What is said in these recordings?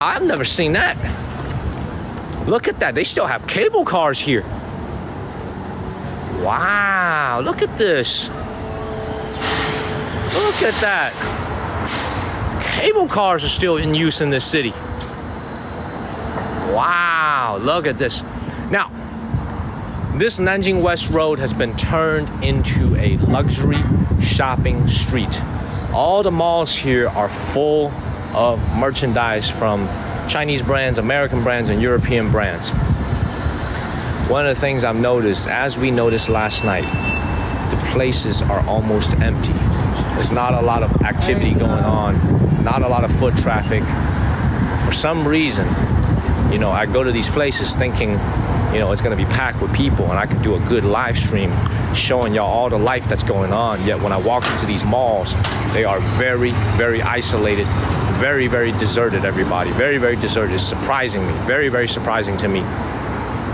I've never seen that. Look at that. They still have cable cars here. Wow, look at this. Look at that. Cable cars are still in use in this city. Wow, look at this. Now, this Nanjing West Road has been turned into a luxury shopping street. All the malls here are full of merchandise from Chinese brands, American brands, and European brands. One of the things I've noticed, as we noticed last night, the places are almost empty. There's not a lot of activity going on, not a lot of foot traffic. For some reason, you know, I go to these places thinking, you know, it's gonna be packed with people and I could do a good live stream showing y'all all the life that's going on. Yet when I walk into these malls, they are very, very isolated, very, very deserted, everybody. Very, very deserted. It's surprising me, very, very surprising to me.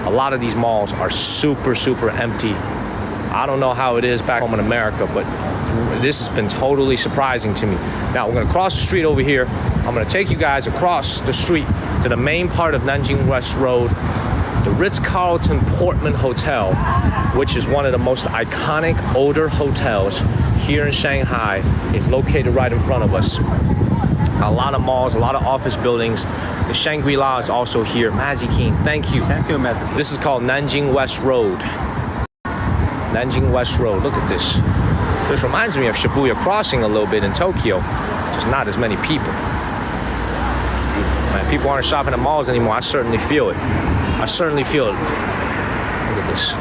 A lot of these malls are super, super empty. I don't know how it is back home in America, but this has been totally surprising to me. Now, we're gonna cross the street over here. I'm gonna take you guys across the street to the main part of Nanjing West Road, the Ritz-Carlton Portman Hotel, which is one of the most iconic older hotels here in Shanghai. It's located right in front of us. A lot of malls, a lot of office buildings. The Shangri-La is also here. Mazzy King, thank you. Thank you, Mazzy King. This is called Nanjing West Road. Nanjing West Road, look at this. This reminds me of Shibuya Crossing a little bit in Tokyo. Just not as many people. Man, people aren't shopping at malls anymore. I certainly feel it. I certainly feel it. Look at this.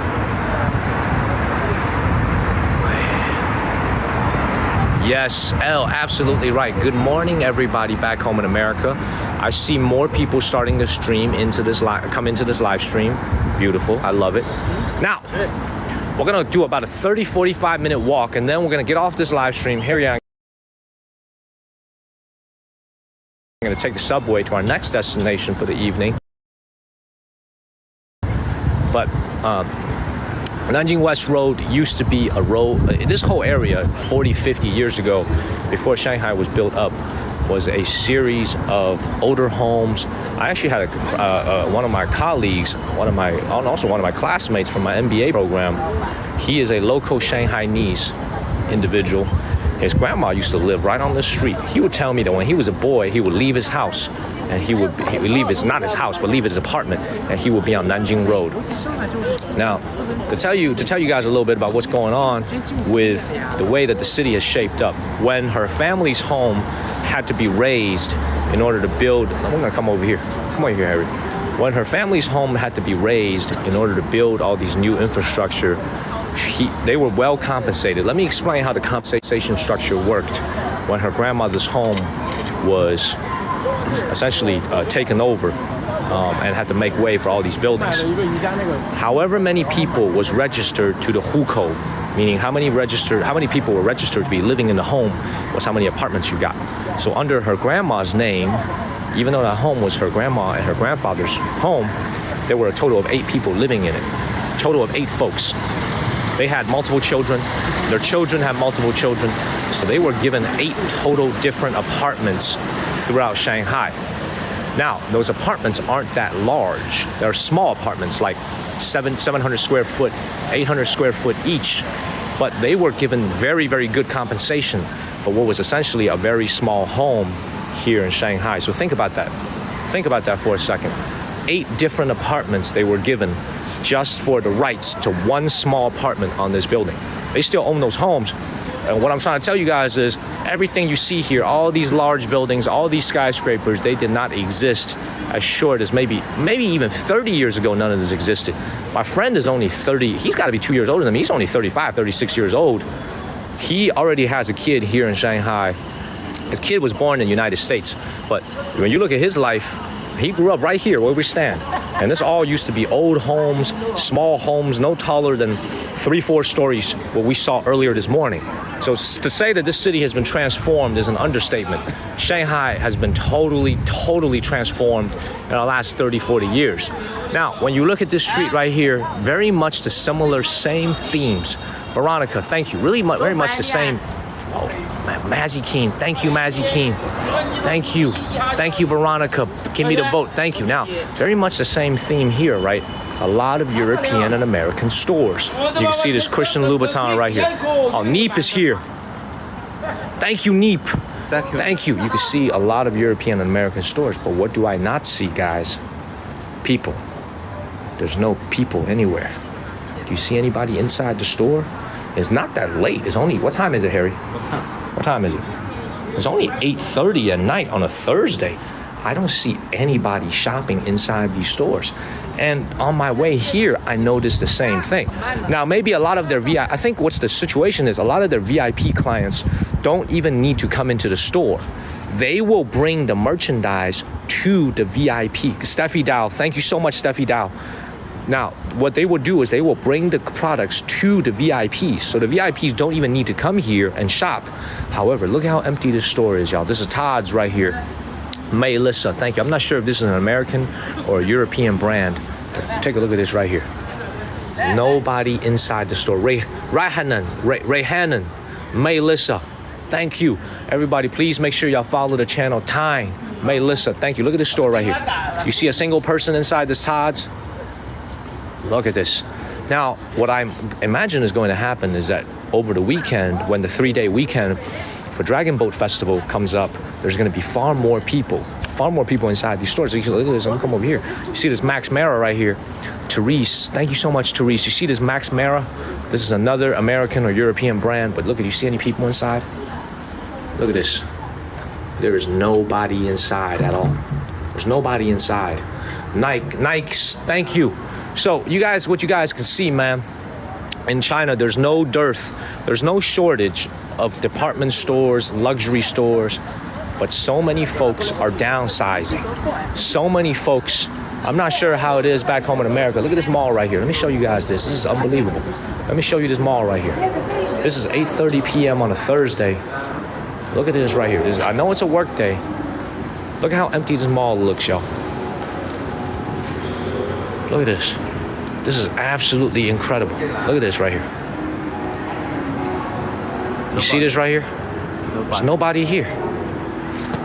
Yes, Elle, absolutely right. Good morning, everybody back home in America. I see more people starting to stream into this come into this live stream. Beautiful, I love it. Now, we're gonna do about a 30-45 minute walk, and then we're gonna get off this live stream. Here we are. I'm gonna take the subway to our next destination for the evening. But Nanjing West Road used to be a road, this whole area 40, 50 years ago, before Shanghai was built up, was a series of older homes. I actually had one of my colleagues, also one of my classmates from my MBA program. He is a local Shanghainese individual. His grandma used to live right on the street. He would tell me that when he was a boy, he would leave his house and he would leave his, not his house, but leave his apartment, and he would be on Nanjing Road. Now, to tell you guys a little bit about what's going on with the way that the city has shaped up. When her family's home had to be raised in order to build, I'm gonna come over here. Come over here, Harry. When her family's home had to be raised in order to build all these new infrastructure, they were well compensated. Let me explain how the compensation structure worked when her grandmother's home was essentially taken over and had to make way for all these buildings. However many people was registered to the hukou, meaning how many people were registered to be living in the home was how many apartments you got. So under her grandma's name, even though that home was her grandma and her grandfather's home, there were a total of 8 people living in it. A total of 8 folks. They had multiple children. Their children had multiple children. So they were given 8 total different apartments throughout Shanghai. Now, those apartments aren't that large. They're small apartments, like 700 square foot, 800 square foot each. But they were given very, very good compensation for what was essentially a very small home here in Shanghai. So think about that. Think about that for a second. 8 different apartments they were given just for the rights to one small apartment on this building. They still own those homes. And what I'm trying to tell you guys is everything you see here, all these large buildings, all these skyscrapers, they did not exist as short as maybe even 30 years ago. None of this existed. My friend is only 30. He's got to be 2 years older than me. He's only 35, 36 years old. He already has a kid here in Shanghai. His kid was born in the United States. But when you look at his life, he grew up right here where we stand. And this all used to be old homes, small homes, no taller than 3-4 stories, what we saw earlier this morning. So to say that this city has been transformed is an understatement. Shanghai has been totally, totally transformed in the last 30, 40 years. Now, when you look at this street right here, very much the similar same themes. Veronica, thank you. Really, very much the same. Oh, Mazzy Keen. Thank you, Mazzy Keen. Thank you. Thank you, Veronica. Give me the vote. Thank you. Now, very much the same theme here, right? A lot of European and American stores. You can see this Christian Louboutin right here. Oh, Neep is here. Thank you, Neep. Thank you. You can see a lot of European and American stores. But what do I not see, guys? People. There's no people anywhere. Do you see anybody inside the store? It's not that late. It's only, what time is it, Harry? What time is it? It's only 8:30 at night on a Thursday. I don't see anybody shopping inside these stores. And on my way here, I noticed the same thing. Now, maybe a lot of their I think what's the situation is a lot of their VIP clients don't even need to come into the store. They will bring the merchandise to the VIP. Steffi Dow, thank you so much, Steffi Dow. Now, what they will do is they will bring the products to the VIPs. So the VIPs don't even need to come here and shop. However, look at how empty this store is, y'all. This is Todd's right here. Melissa, thank you. I'm not sure if this is an American or a European brand. Take a look at this right here. Nobody inside the store. Rayhanan, Melissa, thank you. Everybody, please make sure y'all follow the channel. Tyne, Melissa, thank you. Look at this store right here. You see a single person inside this Todd's? Look at this. Now, what I imagine is going to happen is that over the weekend, when the 3-day weekend for Dragon Boat Festival comes up, there's going to be far more people inside these stores. So you can look at this. I'm gonna come over here. You see this Max Mara right here. Therese, thank you so much, Therese. You see this Max Mara? This is another American or European brand, but look, you see any people inside? Look at this. There is nobody inside at all. There's nobody inside. Nikes, thank you. So you guys, what you guys can see, man, in China, there's no dearth, there's no shortage of department stores, luxury stores, but so many folks are downsizing. So many folks, I'm not sure how it is back home in America. Look at this mall right here. Let me show you guys this. This is unbelievable. Let me show you this mall right here. This is 8:30 p.m. on a Thursday. Look at this right here. I know it's a work day. Look at how empty this mall looks, y'all. Look at this. This is absolutely incredible. Look at this right here. You see this right here? There's nobody here.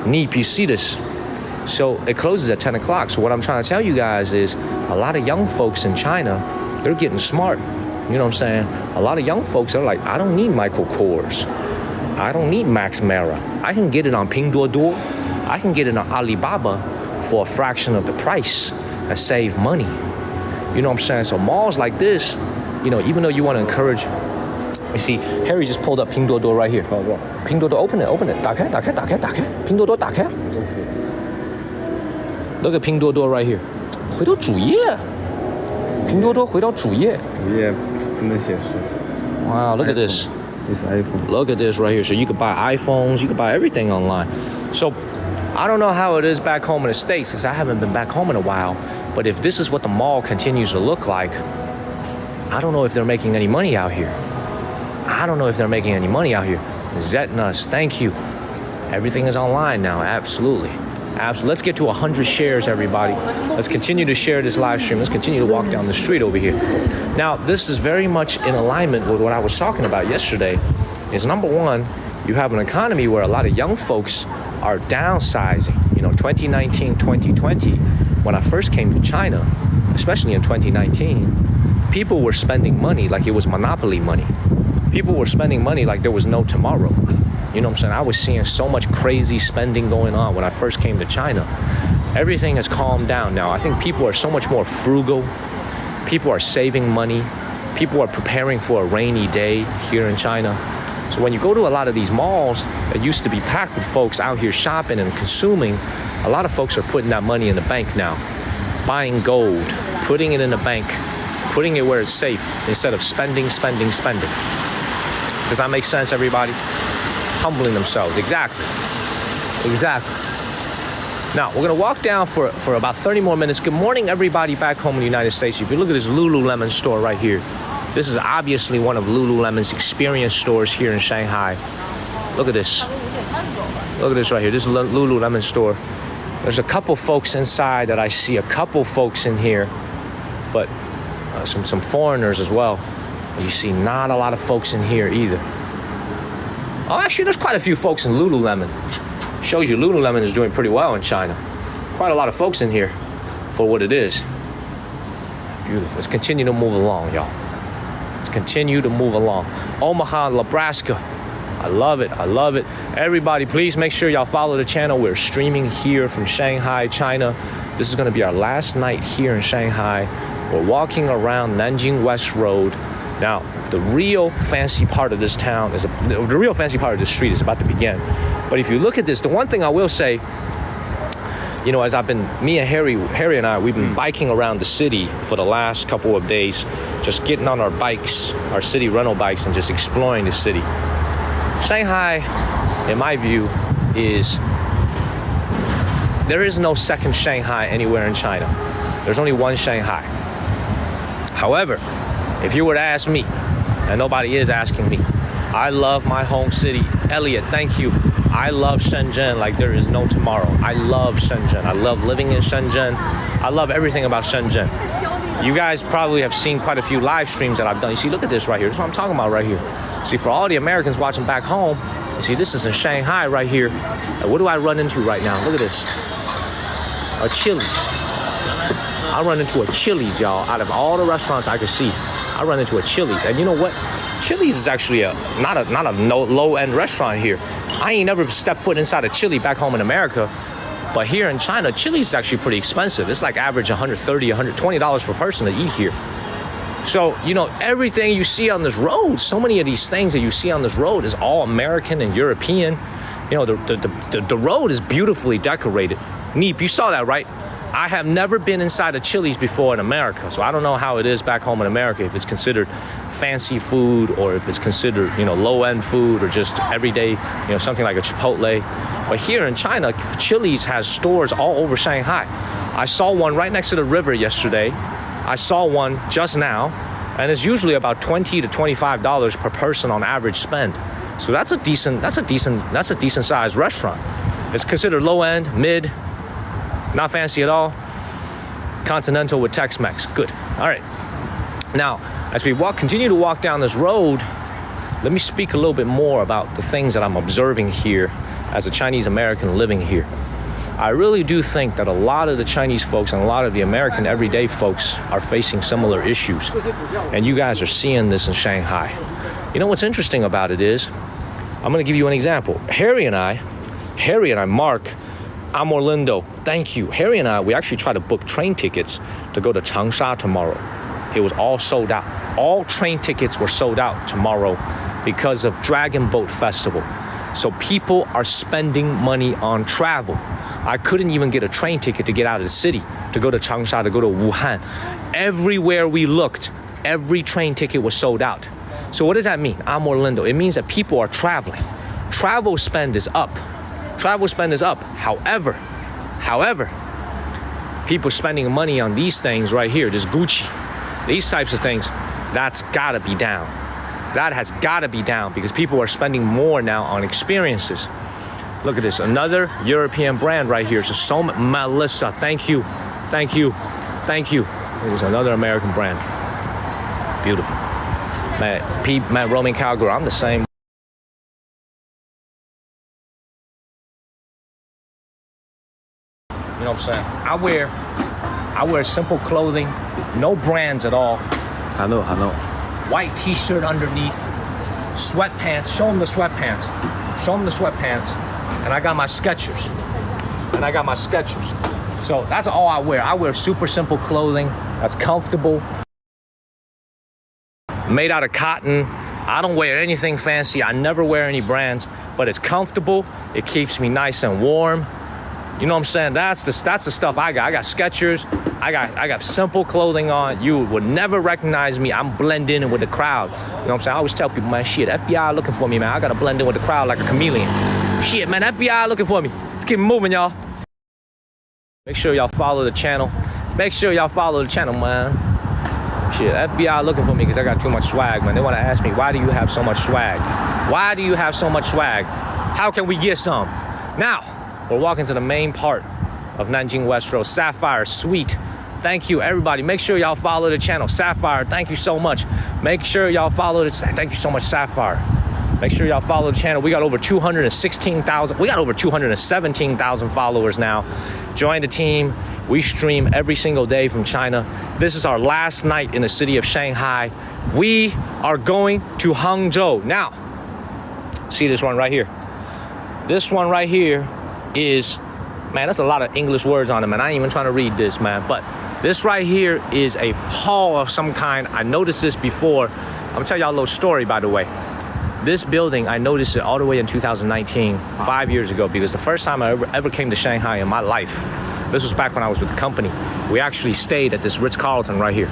Neep, you see this? So it closes at 10 o'clock. So what I'm trying to tell you guys is a lot of young folks in China, they're getting smart. You know what I'm saying? A lot of young folks are like, I don't need Michael Kors. I don't need Max Mara. I can get it on Pinduoduo. I can get it on Alibaba for a fraction of the price and save money. You know what I'm saying? So malls like this, you know, even though you want to encourage, you see, Harry just pulled up Pinduoduo right here. Pinduoduo, open it. 打开. Pinduoduo 打开. Look at Pinduoduo right here. 回到主页. Pinduoduo 回到主页. 主页不能显示. Wow, look at this. This iPhone. Look at this right here. So you could buy iPhones, you could buy everything online. So I don't know how it is back home in the States because I haven't been back home in a while. But if this is what the mall continues to look like, I don't know if they're making any money out here. Zetnas, thank you. Everything is online now, absolutely. Let's get to 100 shares, everybody. Let's continue to share this live stream. Let's continue to walk down the street over here. Now, this is very much in alignment with what I was talking about yesterday. Is number one, you have an economy where a lot of young folks are downsizing. You know, 2019, 2020, when I first came to China, especially in 2019, people were spending money like it was monopoly money. People were spending money like there was no tomorrow. You know what I'm saying? I was seeing so much crazy spending going on when I first came to China. Everything has calmed down now. I think people are so much more frugal. People are saving money. People are preparing for a rainy day here in China. So when you go to a lot of these malls that used to be packed with folks out here shopping and consuming, a lot of folks are putting that money in the bank now. Buying gold, putting it in the bank, putting it where it's safe instead of spending. Does that make sense, everybody? Humbling themselves. Exactly. Now, we're going to walk down for about 30 more minutes. Good morning, everybody back home in the United States. If you look at this Lululemon store right here, this is obviously one of Lululemon's experience stores here in Shanghai. Look at this. Look at this right here. This is a Lululemon store. There's a couple folks inside that I see, a couple folks in here, but some foreigners as well. You see not a lot of folks in here either. Oh, actually, there's quite a few folks in Lululemon. Shows you Lululemon is doing pretty well in China. Quite a lot of folks in here for what it is. Beautiful. Let's continue to move along, y'all. Let's continue to move along. Omaha, Nebraska. I love it. I love it. Everybody, please make sure y'all follow the channel. We're streaming here from Shanghai, China. This is going to be our last night here in Shanghai. We're walking around Nanjing West Road. Now, the real fancy part of this town is the real fancy part of this street is about to begin. But if you look at this, the one thing I will say, you know, as me and Harry and I, we've been biking around the city for the last couple of days, just getting on our bikes, our city rental bikes, and just exploring the city. Shanghai, in my view, there is no second Shanghai anywhere in China. There's only one Shanghai. However, if you were to ask me, and nobody is asking me, I love my home city. Elliot, thank you. I love Shenzhen like there is no tomorrow. I love Shenzhen. I love living in Shenzhen. I love everything about Shenzhen. You guys probably have seen quite a few live streams that I've done. You see, look at this right here. This is what I'm talking about right here. See, for all the Americans watching back home, you see, this is in Shanghai right here. And what do I run into right now? Look at this. A Chili's. I run into a Chili's, y'all. Out of all the restaurants I could see, I run into a Chili's. And you know what? Chili's is actually not a low-end restaurant here. I ain't never stepped foot inside a Chili back home in America. But here in China, Chili's is actually pretty expensive. It's like average $130, $120 per person to eat here. So, you know, everything you see on this road, so many of these things that you see on this road is all American and European. You know, the road is beautifully decorated. Neep, you saw that, right? I have never been inside a Chili's before in America, so I don't know how it is back home in America, if it's considered fancy food or if it's considered, you know, low-end food or just everyday, you know, something like a Chipotle. But here in China, Chili's has stores all over Shanghai. I saw one right next to the river yesterday. I saw one just now, and it's usually about $20 to $25 per person on average spend. So that's a decent sized restaurant. It's considered low end, mid, not fancy at all. Continental with Tex-Mex. Good. All right. Now, as we continue to walk down this road, let me speak a little bit more about the things that I'm observing here as a Chinese American living here. I really do think that a lot of the Chinese folks and a lot of the American everyday folks are facing similar issues. And you guys are seeing this in Shanghai. You know what's interesting about it is, I'm going to give you an example. Harry and I, Mark, I'm Orlando. Thank you. Harry and I, we actually tried to book train tickets to go to Changsha tomorrow. It was all sold out. All train tickets were sold out tomorrow because of Dragon Boat Festival. So people are spending money on travel. I couldn't even get a train ticket to get out of the city, to go to Changsha, to go to Wuhan. Everywhere we looked, every train ticket was sold out. So what does that mean? I'm Orlando. It means that people are traveling. Travel spend is up. Travel spend is up. However, people spending money on these things right here, this Gucci, these types of things, that's gotta be down. That has gotta be down because people are spending more now on experiences. Look at this, another European brand right here. So Melissa, thank you. There's another American brand. Beautiful. Matt Roman Cowgirl, I'm the same. You know what I'm saying? I wear simple clothing, no brands at all. I know. White t-shirt underneath, sweatpants. Show them the sweatpants. And I got my Skechers. So that's all I wear. I wear super simple clothing that's comfortable, made out of cotton. I don't wear anything fancy. I never wear any brands, but it's comfortable. It keeps me nice and warm. You know what I'm saying? That's the stuff I got. I got Skechers. I got simple clothing on. You would never recognize me. I'm blending in with the crowd. You know what I'm saying? I always tell people, man, shit, FBI looking for me, man. I gotta blend in with the crowd like a chameleon. Shit, man, FBI looking for me. Let's keep it moving, y'all. Make sure y'all follow the channel. Man. Shit, FBI looking for me because I got too much swag, man. They want to ask me, why do you have so much swag? How can we get some? Now, we're walking to the main part of Nanjing West Road. Sapphire, sweet. Thank you, everybody. Make sure y'all follow the channel. Sapphire, thank you so much. Make sure y'all follow this. Thank you so much, Sapphire. Make sure y'all follow the channel. We got over 216,000. We got over 217,000 followers now. Join the team. We stream every single day from China. This is our last night in the city of Shanghai. We are going to Hangzhou. Now, see this one right here. This one right here is, man, that's a lot of English words on it, man. I ain't even trying to read this, man. But this right here is a hall of some kind. I noticed this before. I'm gonna tell y'all a little story, by the way. This building, I noticed it all the way in 2019, 5 years ago, because the first time I ever came to Shanghai in my life, this was back when I was with the company. We actually stayed at this Ritz-Carlton right here.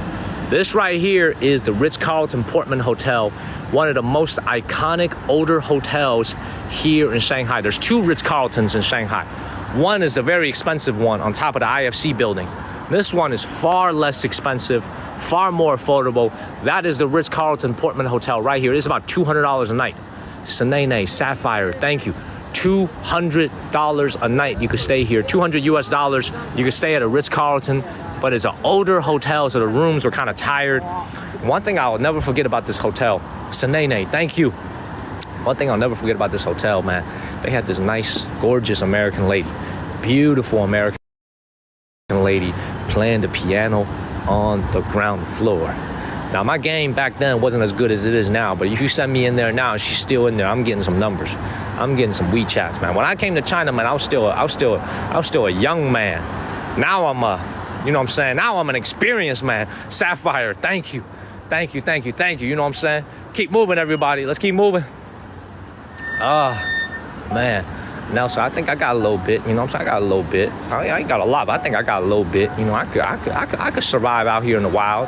This right here is the Ritz-Carlton Portman Hotel, one of the most iconic older hotels here in Shanghai. There's two Ritz-Carltons in Shanghai. One is the very expensive one on top of the IFC building. This one is far less expensive, far more affordable. That is the Ritz-Carlton Portman Hotel right here. It's about $200 a night. Sanene, Sapphire, thank you. $200 a night you could stay here. 200 US dollars, you could stay at a Ritz-Carlton, but it's an older hotel, so the rooms were kind of tired. One thing I'll never forget about this hotel, Sanene, thank you. One thing I'll never forget about this hotel, man, they had this nice, gorgeous American lady, beautiful American lady playing the piano on the ground floor. Now, my game back then wasn't as good as it is now, but if you send me in there now and she's still in there, I'm getting some numbers. I'm getting some WeChats, man. When I came to China, man, I was still a young man. Now I'm you know what I'm saying? Now I'm an experienced man. Sapphire, thank you. Thank you, thank you, thank you. You know what I'm saying? Keep moving, everybody. Let's keep moving. Man. Now, so I think I got a little bit, you know what I'm saying? I got a little bit. I ain't got a lot, but I think I got a little bit. You know, I could survive out here in the wild.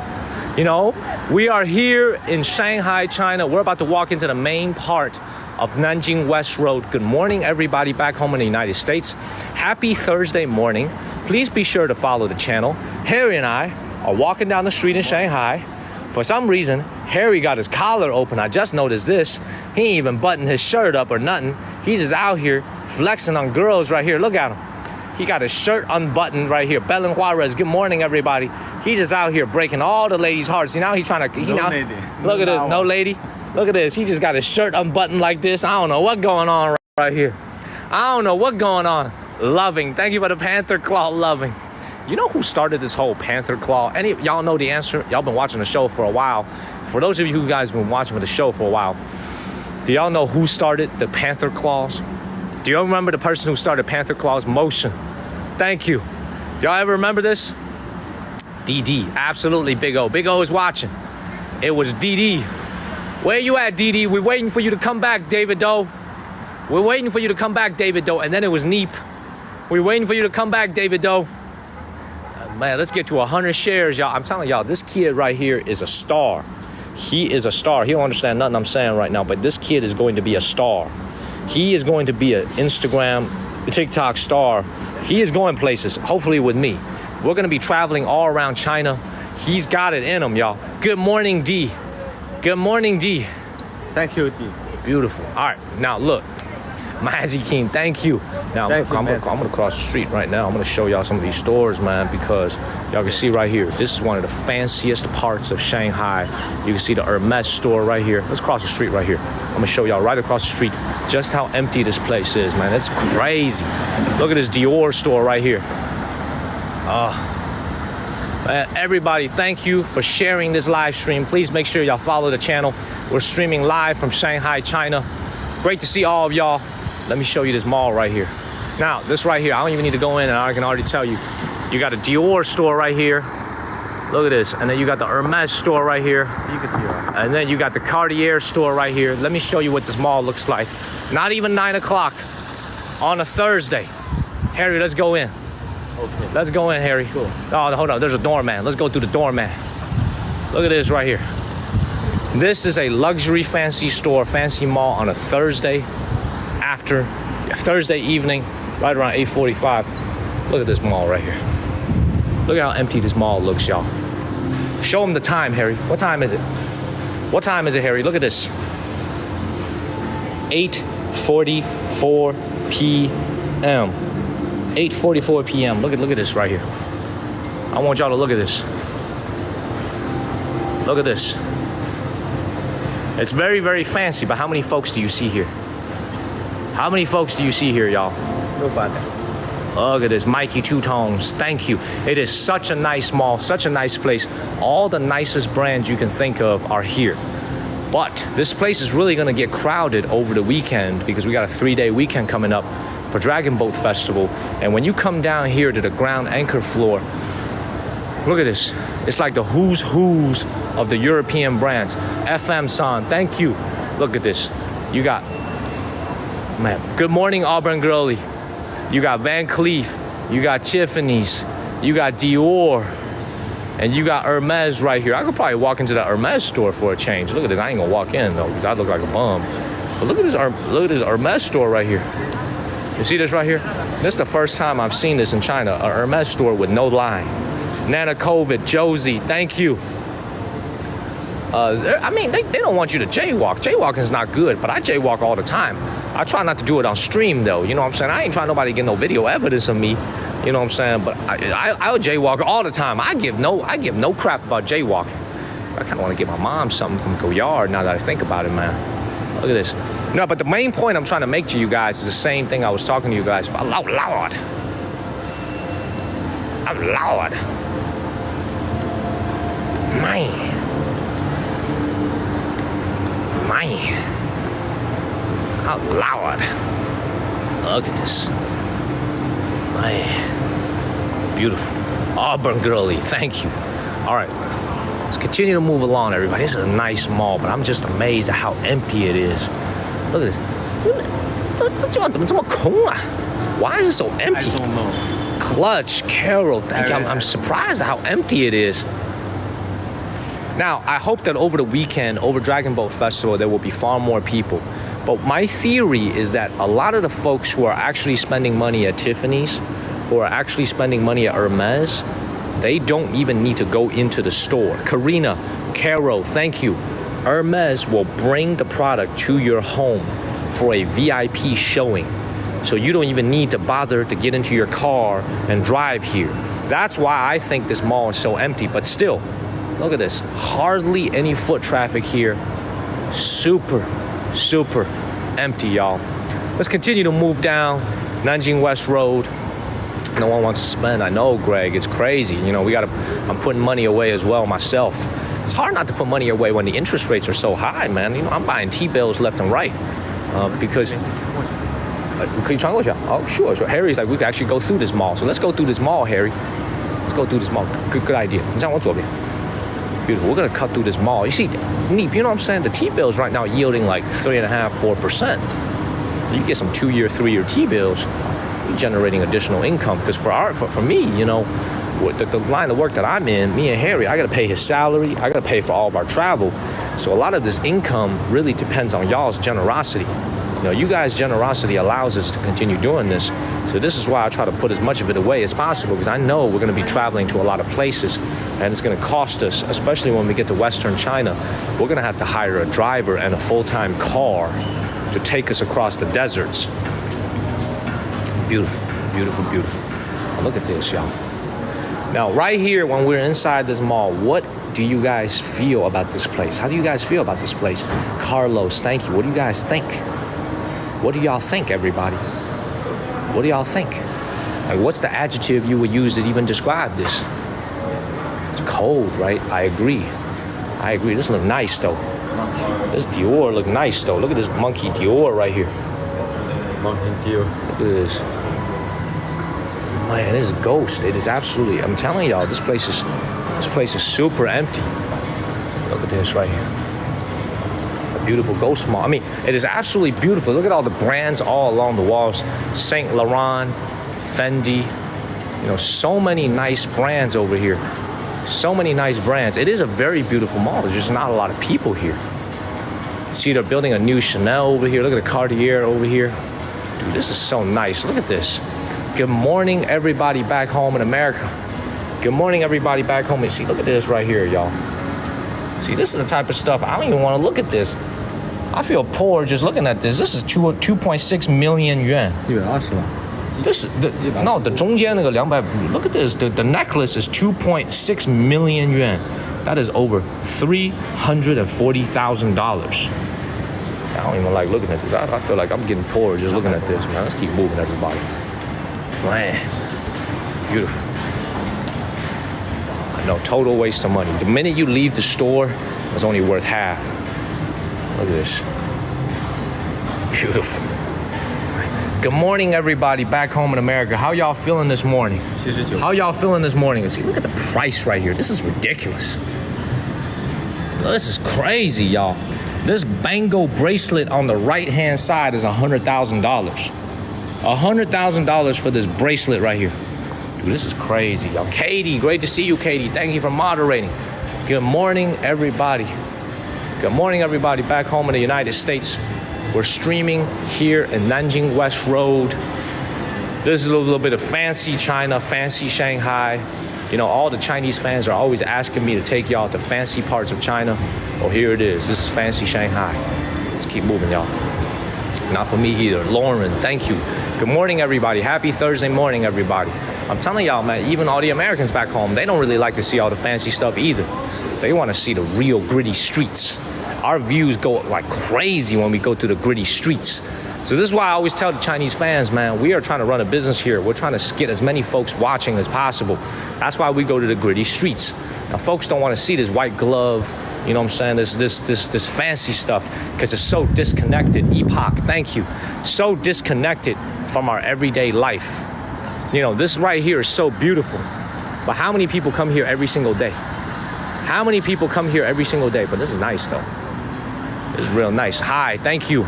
You know, we are here in Shanghai, China. We're about to walk into the main part of Nanjing West Road. Good morning, everybody back home in the United States. Happy Thursday morning. Please be sure to follow the channel. Harry and I are walking down the street in Shanghai. For some reason, Harry got his collar open. I just noticed this. He ain't even buttoned his shirt up or nothing. He's just out here flexing on girls right here. Look at him. He got his shirt unbuttoned right here. Belen Juarez, good morning, everybody. He's just out here breaking all the ladies' hearts. See, now he's trying to... Lady. Look at this. No lady. Look at this. He just got his shirt unbuttoned like this. I don't know what's going on right here. I don't know what's going on. Loving. Thank you for the Panther Claw, Loving. You know who started this whole Panther Claw? Any of y'all know the answer? Y'all been watching the show for a while. For those of you who guys been watching the show for a while, do y'all know who started the Panther Claws? Do y'all remember the person who started Panther Claws? Motion. Thank you. Y'all ever remember this? DD. Absolutely, Big O. Big O is watching. It was DD. Where you at, DD? We're waiting for you to come back, David Doe. We're waiting for you to come back, David Doe. And then it was Neep. We're waiting for you to come back, David Doe. Man, let's get to 100 shares, y'all. I'm telling y'all, this kid right here is a star. He is a star. He don't understand nothing I'm saying right now, but this kid is going to be a star. He is going to be an Instagram, TikTok star. He is going places, hopefully with me. We're going to be traveling all around China. He's got it in him, y'all. Good morning, D. Good morning, D. Thank you, D. Beautiful. All right, now look. Mazzy King, thank you. Now, I'm gonna cross the street right now. I'm gonna show y'all some of these stores, man, because y'all can see right here, this is one of the fanciest parts of Shanghai. You can see the Hermes store right here. Let's cross the street right here. I'm gonna show y'all right across the street just how empty this place is, man. It's crazy. Look at this Dior store right here. Man, everybody, thank you for sharing this live stream. Please make sure y'all follow the channel. We're streaming live from Shanghai, China. Great to see all of y'all. Let me show you this mall right here. Now, this right here, I don't even need to go in, and I can already tell you. You got a Dior store right here. Look at this. And then you got the Hermes store right here. And then you got the Cartier store right here. Let me show you what this mall looks like. Not even 9 o'clock on a Thursday. Harry, let's go in. Okay. Let's go in, Harry. Cool. Oh, hold on. There's a doorman. Let's go through the doorman. Look at this right here. This is a luxury fancy store, fancy mall on a Thursday evening, right around 8:45. Look at this mall right here. Look at how empty this mall looks, y'all. Show them the time, Harry. What time is it? What time is it, Harry? Look at this. 8:44 p.m. 8:44 p.m. Look at this right here. I want y'all to look at this. Look at this. It's very, very fancy, but how many folks do you see here? How many folks do you see here, y'all? Nobody. Look at this, Mikey Two Tones. Thank you. It is such a nice mall, such a nice place. All the nicest brands you can think of are here. But this place is really gonna get crowded over the weekend because we got a 3-day weekend coming up for Dragon Boat Festival. And when you come down here to the ground anchor floor, look at this. It's like the who's of the European brands. FM-san, thank you. Look at this. You got, man, good morning, Auburn Girlie. You got Van Cleef, you got Tiffany's, you got Dior, and you got Hermes right here. I could probably walk into the Hermes store for a change. Look at this. I ain't gonna walk in though, because I look like a bum. But look at this Hermes store right here. You see this right here? This is the first time I've seen this in China, a Hermes store with no line. Nana COVID, Josie, thank you. I mean, they don't want you to jaywalk. Jaywalking is not good, but I jaywalk all the time. I try not to do it on stream though, you know what I'm saying? I ain't trying nobody to get no video evidence of me, you know what I'm saying? But I'll jaywalk all the time. I give no crap about jaywalking. I kind of want to get my mom something from Goyard now that I think about it, man. Look at this. No, but the main point I'm trying to make to you guys is the same thing I was talking to you guys about. Lord. I'm Lord. Man. Oh, Lord. Look at this. Man. Beautiful. Auburn Girlie, thank you. All right. Let's continue to move along, everybody. This is a nice mall, but I'm just amazed at how empty it is. Look at this. Why is it so empty? I don't know. Clutch, Carol, thank you. I'm surprised at how empty it is. Now, I hope that over the weekend, over Dragon Boat Festival, there will be far more people. But my theory is that a lot of the folks who are actually spending money at Tiffany's, who are actually spending money at Hermes, they don't even need to go into the store. Karina, Caro, thank you. Hermes will bring the product to your home for a VIP showing. So you don't even need to bother to get into your car and drive here. That's why I think this mall is so empty, but still, look at this. Hardly any foot traffic here. Super, super empty, y'all. Let's continue to move down Nanjing West Road. No one wants to spend. I know, Greg, it's crazy. You know, I'm putting money away as well myself. It's hard not to put money away when the interest rates are so high, man. You know, I'm buying T-bills left and right because... Oh, sure. Harry's like, we could actually go through this mall. So let's go through this mall, Harry. Let's go through this mall. Good idea. Beautiful. We're going to cut through this mall. You see, Neep, you know what I'm saying? The T-bills right now yielding like 3.5%, 4%. You get some 2-year, 3-year T-bills, you're generating additional income. Because for me, you know, the line of work that I'm in, me and Harry, I got to pay his salary. I got to pay for all of our travel. So a lot of this income really depends on y'all's generosity. You know, you guys' generosity allows us to continue doing this. So this is why I try to put as much of it away as possible, because I know we're going to be traveling to a lot of places and it's going to cost us, especially when we get to Western China. We're going to have to hire a driver and a full-time car to take us across the deserts. Beautiful, beautiful, beautiful. Now look at this, y'all. Now, right here, when we're inside this mall, what do you guys feel about this place? How do you guys feel about this place? Carlos, thank you. What do you guys think? What do y'all think, everybody? What do y'all think? Like, what's the adjective you would use to even describe this? It's cold, right? I agree. This look nice, though. This Dior look nice, though. Look at this monkey Dior right here. Monkey Dior. Look at this. Man, this is a ghost. It is absolutely, I'm telling y'all, this place is super empty. Look at this right here. Beautiful ghost mall. I mean, it is absolutely beautiful. Look at all the brands all along the walls. Saint Laurent, Fendi, you know, so many nice brands over here. So many nice brands. It is a very beautiful mall. There's just not a lot of people here. See, they're building a new Chanel over here. Look at the Cartier over here. Dude, this is so nice. Look at this. Good morning, everybody back home in America. Good morning, everybody back home. And see, look at this right here, y'all. See, this is the type of stuff, I don't even want to look at this. I feel poor just looking at this. This is 2.6 million yuan. This is the中间那个200. Look at this. The necklace is 2.6 million yuan. That is over $340,000. I don't even like looking at this. I feel like I'm getting poor just looking at this, man. Let's keep moving, everybody. Man, beautiful. No, total waste of money. The minute you leave the store, it's only worth half. Look at this. Beautiful. Good morning, everybody back home in America. How y'all feeling this morning? How y'all feeling this morning? See, look at the price right here. This is ridiculous. This is crazy, y'all. This bangle bracelet on the right-hand side is $100,000. $100,000 for this bracelet right here. Dude, this is crazy, y'all. Katie, great to see you, Katie. Thank you for moderating. Good morning, everybody. Good morning, everybody back home in the United States. We're streaming here in Nanjing West Road. This is a little bit of fancy China, fancy Shanghai. You know, all the Chinese fans are always asking me to take y'all to fancy parts of China. Oh, here it is. This is fancy Shanghai. Let's keep moving, y'all. Not for me either. Lauren, thank you. Good morning, everybody. Happy Thursday morning, everybody. I'm telling y'all, man, even all the Americans back home, they don't really like to see all the fancy stuff either. They want to see the real gritty streets. Our views go like crazy when we go through the gritty streets. So this is why I always tell the Chinese fans, man, we are trying to run a business here. We're trying to get as many folks watching as possible. That's why we go to the gritty streets. Now, folks don't want to see this white glove, you know what I'm saying, this fancy stuff, because it's so disconnected. Epoch, thank you. So disconnected from our everyday life. You know, this right here is so beautiful. But how many people come here every single day? How many people come here every single day? But this is nice, though. It's real nice. Hi, thank you.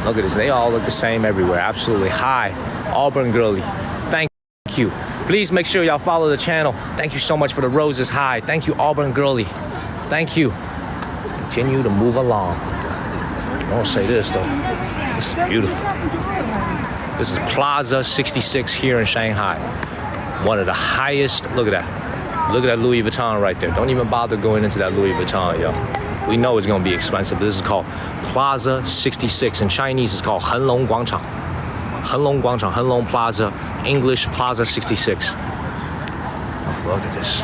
Look at this. They all look the same everywhere. Absolutely. Hi, Auburn girly. Thank you. Please make sure y'all follow the channel. Thank you so much for the roses. Hi. Thank you, Auburn girly. Thank you. Let's continue to move along. I won't say this, though. This is beautiful. This is Plaza 66 here in Shanghai. One of the highest. Look at that. Look at that Louis Vuitton right there. Don't even bother going into that Louis Vuitton, yo. We know it's going to be expensive. This is called Plaza 66. In Chinese, it's called Henlong Guangchang. Henlong Guangchang, Henlong Plaza. English, Plaza 66. Oh, look at this.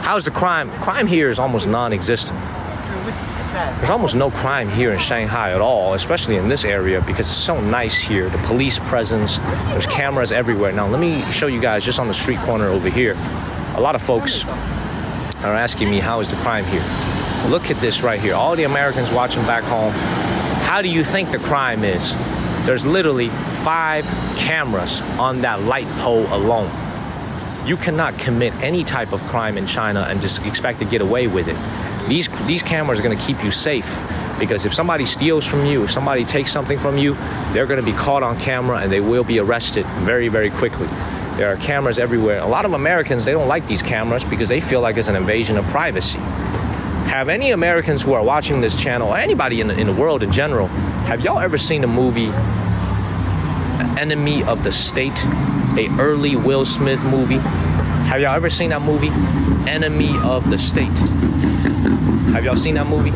How's the crime? Crime here is almost non-existent. There's almost no crime here in Shanghai at all, especially in this area, because it's so nice here. The police presence, there's cameras everywhere. Now, let me show you guys just on the street corner over here. A lot of folks are asking me, how is the crime here? Look at this right here. All the Americans watching back home, how do you think the crime is? There's literally 5 cameras on that light pole alone. You cannot commit any type of crime in China and just expect to get away with it. These cameras are going to keep you safe, because if somebody steals from you, if somebody takes something from you, they're going to be caught on camera and they will be arrested very, very quickly. There are cameras everywhere. A lot of Americans, they don't like these cameras because they feel like it's an invasion of privacy. Have any Americans who are watching this channel, or anybody in the world in general, have y'all ever seen the movie Enemy of the State, a early Will Smith movie? Have y'all ever seen that movie, Enemy of the State? Have y'all seen that movie?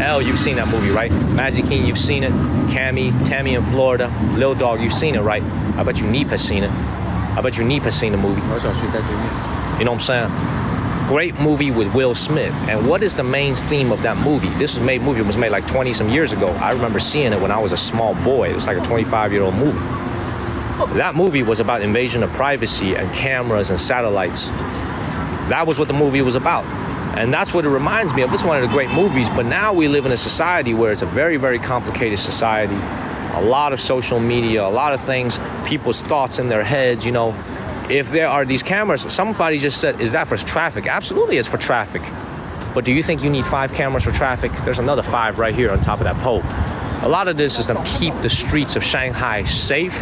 Elle, you've seen that movie, right? Magic King, you've seen it. Cammy, Tammy in Florida, Lil Dog, you've seen it, right? I bet you Neep has seen it. I bet you Neep has seen the movie. You know what I'm saying? Great movie with Will Smith. And what is the main theme of that movie? This movie was made like 20 some years ago. I remember seeing it when I was a small boy. It was like a 25-year-old movie. That movie was about invasion of privacy and cameras and satellites. That was what the movie was about. And that's what it reminds me of. It's one of the great movies, but now we live in a society where it's a very, very complicated society. A lot of social media, a lot of things, people's thoughts in their heads, you know. If there are these cameras, somebody just said, is that for traffic? Absolutely, it's for traffic. But do you think you need 5 cameras for traffic? There's another 5 right here on top of that pole. A lot of this is to keep the streets of Shanghai safe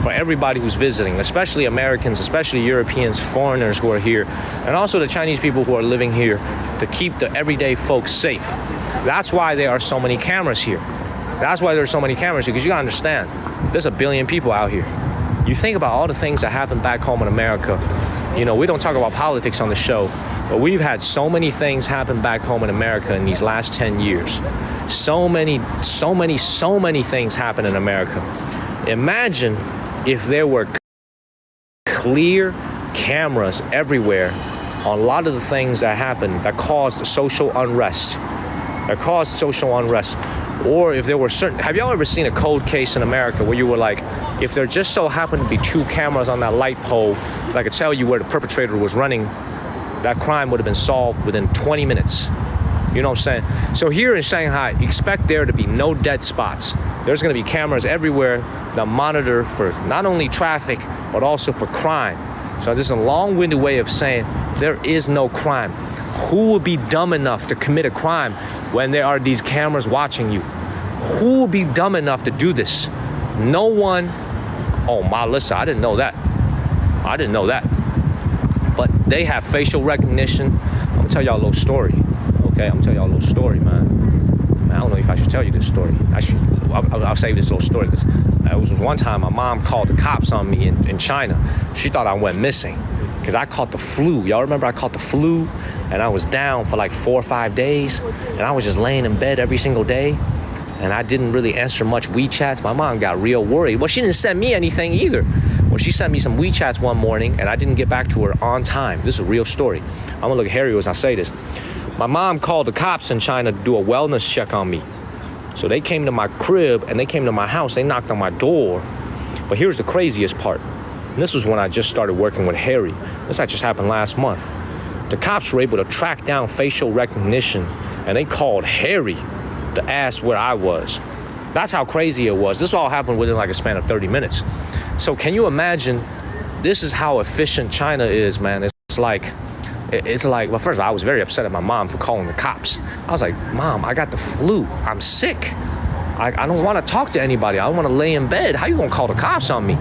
for everybody who's visiting, especially Americans, especially Europeans, foreigners who are here, and also the Chinese people who are living here, to keep the everyday folks safe. That's why there are so many cameras here. That's why there's so many cameras here, because you gotta understand, there's a billion people out here. You think about all the things that happen back home in America. You know, we don't talk about politics on the show, but we've had so many things happen back home in America in these last 10 years. So many things happen in America. Imagine if there were clear cameras everywhere on a lot of the things that happened that caused social unrest. Or if there were certain, have y'all ever seen a cold case in America where you were like, if there just so happened to be 2 cameras on that light pole that could tell you where the perpetrator was running, that crime would have been solved within 20 minutes. You know what I'm saying? So here in Shanghai, expect there to be no dead spots. There's going to be cameras everywhere that monitor for not only traffic, but also for crime. So this is a long-winded way of saying there is no crime. Who would be dumb enough to commit a crime when there are these cameras watching you? Who would be dumb enough to do this? No one. Oh, Melissa, I didn't know that. But they have facial recognition. I'm going to tell y'all a little story. Okay, I'm going to tell y'all a little story, man. I don't know if I should tell you this story. I'll save this little story because it was one time my mom called the cops on me in China. She thought I went missing because I caught the flu. Y'all remember I caught the flu? And I was down for like 4 or 5 days. And I was just laying in bed every single day. And I didn't really answer much WeChats. My mom got real worried. Well, she didn't send me anything either. Well, she sent me some WeChats one morning and I didn't get back to her on time. This is a real story. I'm gonna look hairy as I say this. My mom called the cops in China to do a wellness check on me. So they came to my crib and they came to my house. They knocked on my door. But here's the craziest part. And this was when I just started working with Harry. This just happened last month. The cops were able to track down facial recognition and they called Harry to ask where I was. That's how crazy it was. This all happened within like a span of 30 minutes. So can you imagine? This is how efficient China is, man. It's like, well, first of all, I was very upset at my mom for calling the cops. I was like, Mom, I got the flu. I'm sick. I don't want to talk to anybody. I want to lay in bed. How you gonna call the cops on me?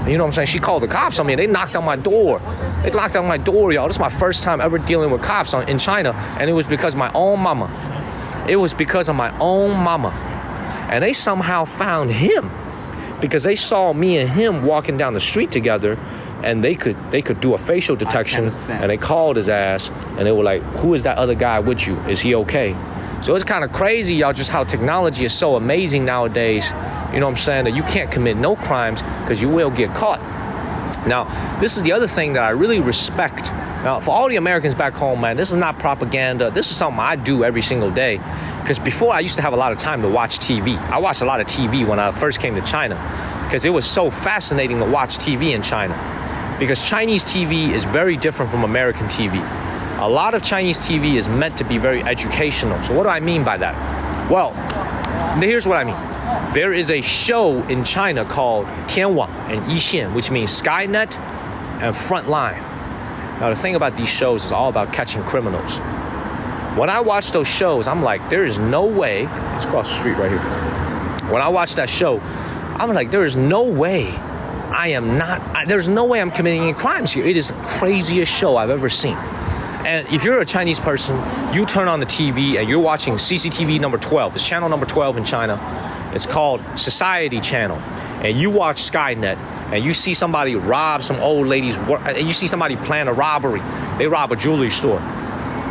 You know what I'm saying? She called the cops on me. They knocked on my door. Y'all. This is my first time ever dealing with cops in China. And it was because of my own mama. And they somehow found him because they saw me and him walking down the street together. And they could do a facial detection, and they called his ass, and they were like, who is that other guy with you? Is he okay? So it's kind of crazy, y'all, just how technology is so amazing nowadays. You know what I'm saying? That you can't commit no crimes because you will get caught. Now, this is the other thing that I really respect. Now, for all the Americans back home, man, this is not propaganda. This is something I do every single day. Because before, I used to have a lot of time to watch TV. I watched a lot of TV when I first came to China because it was so fascinating to watch TV in China. Because Chinese TV is very different from American TV. A lot of Chinese TV is meant to be very educational. So what do I mean by that? Well, here's what I mean. There is a show in China called TheMonkeyKangLives and Yixin, which means Skynet and Frontline. Now, the thing about these shows is all about catching criminals. When I watch those shows, I'm like, there is no way. Let's cross the street right here. When I watch that show, I'm like, there is no way there's no way I'm committing any crimes here. It is the craziest show I've ever seen. And if you're a Chinese person, you turn on the TV and you're watching CCTV number 12. It's channel number 12 in China. It's called Society Channel. And you watch Skynet and you see somebody rob some old lady's work. And you see somebody plan a robbery. They rob a jewelry store.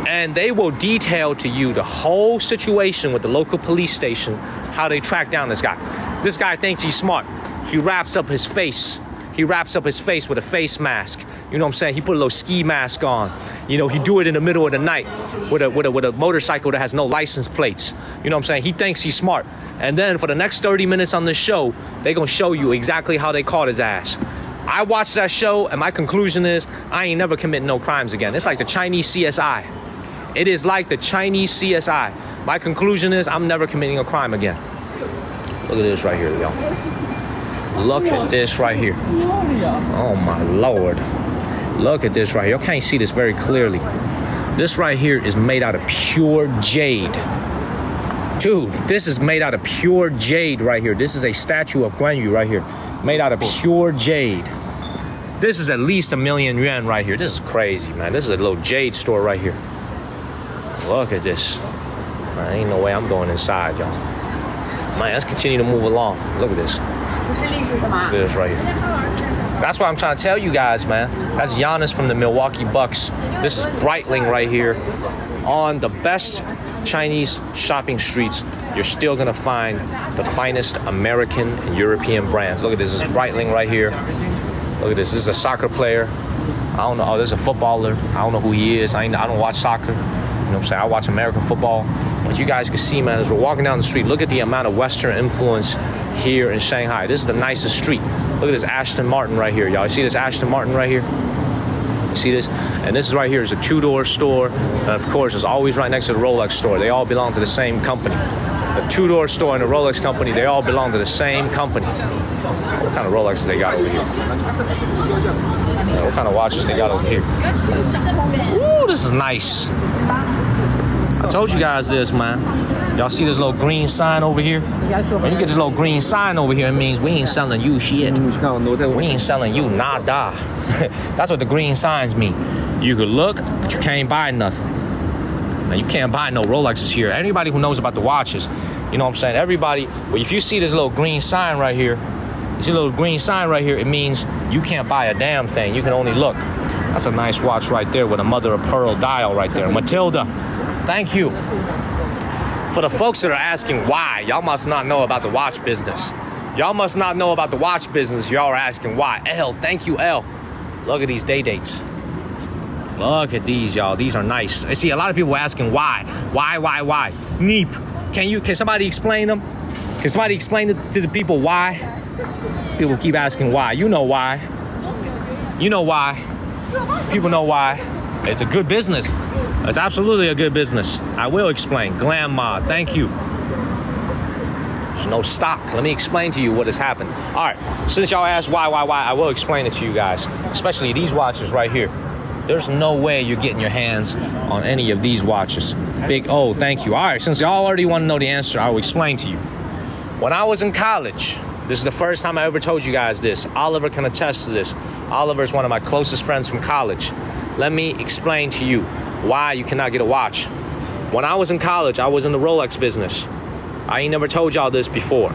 And they will detail to you the whole situation with the local police station, how they track down this guy. This guy thinks he's smart. He wraps up his face with a face mask. You know what I'm saying? He put a little ski mask on. You know, he do it in the middle of the night with a motorcycle that has no license plates. You know what I'm saying? He thinks he's smart. And then for the next 30 minutes on this show, they're gonna show you exactly how they caught his ass. I watched that show and my conclusion is I ain't never committing no crimes again. It's like the Chinese CSI. It is like the Chinese CSI. My conclusion is I'm never committing a crime again. Look at this right here, y'all. Look at this right here. Oh my Lord. Look at this right here. You can't see this very clearly. This right here is made out of pure jade. Dude, this is made out of pure jade right here. This is a statue of Guan Yu right here. Made out of pure jade. This is at least 1 million yuan right here. This is crazy, man. This is a little jade store right here. Look at this. Man, ain't no way I'm going inside, y'all. Man, let's continue to move along. Look at this. Look at this right here. That's what I'm trying to tell you guys, man. That's Giannis from the Milwaukee Bucks. This is Breitling right here. On the best Chinese shopping streets, you're still gonna find the finest American and European brands. Look at this. This is Breitling right here. Look at this. This is a soccer player. I don't know. Oh, there's a footballer. I don't know who he is. I don't watch soccer. You know what I'm saying? I watch American football. But you guys can see, man, as we're walking down the street, look at the amount of Western influence here in Shanghai. This is the nicest street. Look at this Aston Martin right here, y'all. You see this Aston Martin right here? You see this? And this is right here is a two-door store. And of course, it's always right next to the Rolex store. They all belong to the same company. The two-door store and the Rolex company, they all belong to the same company. What kind of Rolexes they got over here? What kind of watches they got over here? Ooh, this is nice. I told you guys this, man. Y'all see this little green sign over here? When you get this little green sign over here, it means we ain't selling you shit. We ain't selling you nada. That's what the green signs mean. You could look, but you can't buy nothing. Now, you can't buy no Rolexes here. Anybody who knows about the watches, you know what I'm saying? Everybody, well, if you see this little green sign right here, you see a little green sign right here, it means you can't buy a damn thing. You can only look. That's a nice watch right there with a mother of pearl dial right there. Matilda, thank you. For the folks that are asking why, y'all must not know about the watch business. Y'all must not know about the watch business. Y'all are asking why. L, thank you, L. Look at these day dates. Look at these, y'all. These are nice. I see a lot of people asking why. Why? Neep. Can somebody explain them? Can somebody explain to the people why? People keep asking why. You know why. You know why. People know why. It's a good business. It's absolutely a good business. I will explain. Glam Mod, thank you. There's no stock. Let me explain to you what has happened. All right, since y'all asked why, I will explain it to you guys. Especially these watches right here. There's no way you're getting your hands on any of these watches. Big O, thank you. All right, since y'all already want to know the answer, I will explain to you. When I was in college, this is the first time I ever told you guys this. Oliver can attest to this. Oliver is one of my closest friends from college. Let me explain to you why you cannot get a watch. When I was in college, I was in the Rolex business. I ain't never told y'all this before.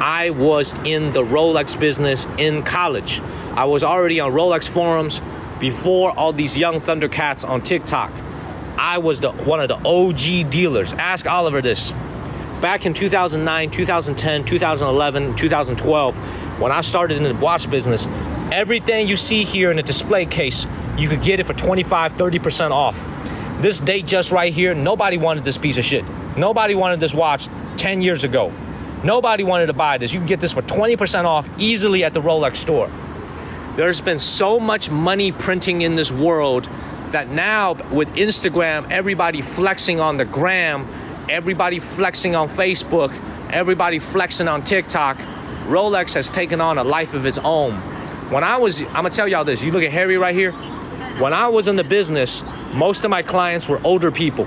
I was in the Rolex business in college. I was already on Rolex forums before all these young Thundercats on TikTok. I was one of the OG dealers. Ask Oliver this. Back in 2009, 2010, 2011, 2012, when I started in the watch business, everything you see here in the display case, you could get it for 25, 30% off. This date just right here, nobody wanted this piece of shit. Nobody wanted this watch 10 years ago. Nobody wanted to buy this. You can get this for 20% off easily at the Rolex store. There's been so much money printing in this world that now with Instagram, everybody flexing on the gram, everybody flexing on Facebook, everybody flexing on TikTok, Rolex has taken on a life of its own. I'm gonna tell y'all this, you look at Harry right here. When I was in the business, most of my clients were older people.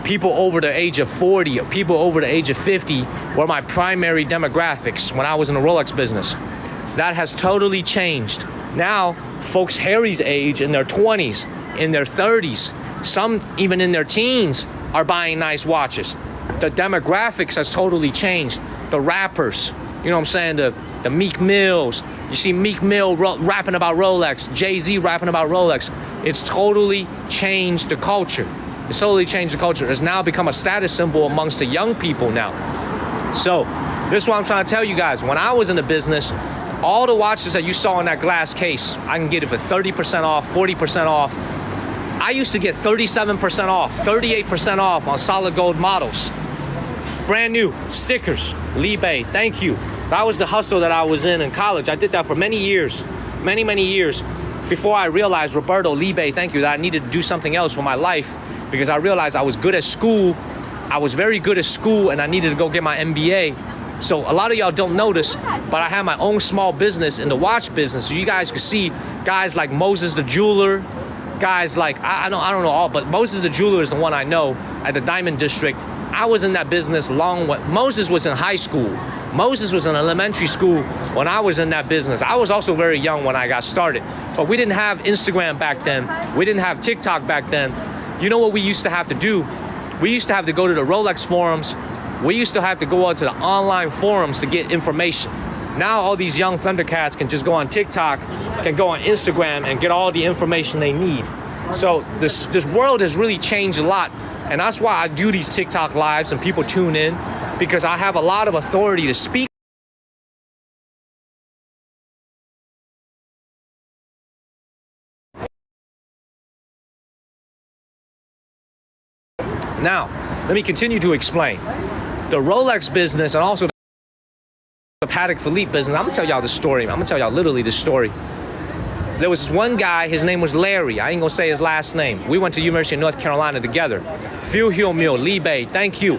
People over the age of 40, people over the age of 50 were my primary demographics when I was in the Rolex business. That has totally changed. Now, folks Harry's age, in their 20s, in their 30s, some even in their teens, are buying nice watches. The demographics has totally changed. The rappers, you know what I'm saying, the Meek Mills. You see Meek Mill rapping about Rolex, Jay-Z rapping about Rolex. It's totally changed the culture. It's totally changed the culture. It's now become a status symbol amongst the young people now. So this is what I'm trying to tell you guys. When I was in the business, all the watches that you saw in that glass case, I can get it for 30% off, 40% off. I used to get 37% off, 38% off on solid gold models. Brand new, stickers, Libe, thank you. That was the hustle that I was in college. I did that for many years, many years, before I realized, Roberto, Libe, thank you, that I needed to do something else with my life, because I realized I was good at school. I was very good at school, and I needed to go get my MBA. So a lot of y'all don't notice, but I have my own small business in the watch business. So you guys can see guys like Moses the jeweler, guys like, I don't know all, but Moses the jeweler is the one I know at the Diamond District. I was in that business Moses was in high school. Moses was in elementary school when I was in that business. I was also very young when I got started, but we didn't have Instagram back then. We didn't have TikTok back then. You know what we used to have to do? We used to have to go to the Rolex forums. We used to have to go out to the online forums to get information. Now all these young Thundercats can just go on TikTok, can go on Instagram and get all the information they need. So this world has really changed a lot. And that's why I do these TikTok lives and people tune in, because I have a lot of authority to speak Now, let me continue to explain. The Rolex business and also the Patek Philippe business, I'm gonna tell y'all the story. I'm gonna tell y'all literally the story. There was one guy, his name was Larry. I ain't gonna say his last name. We went to the University of North Carolina together. Phil Hill Lee Bay, thank you.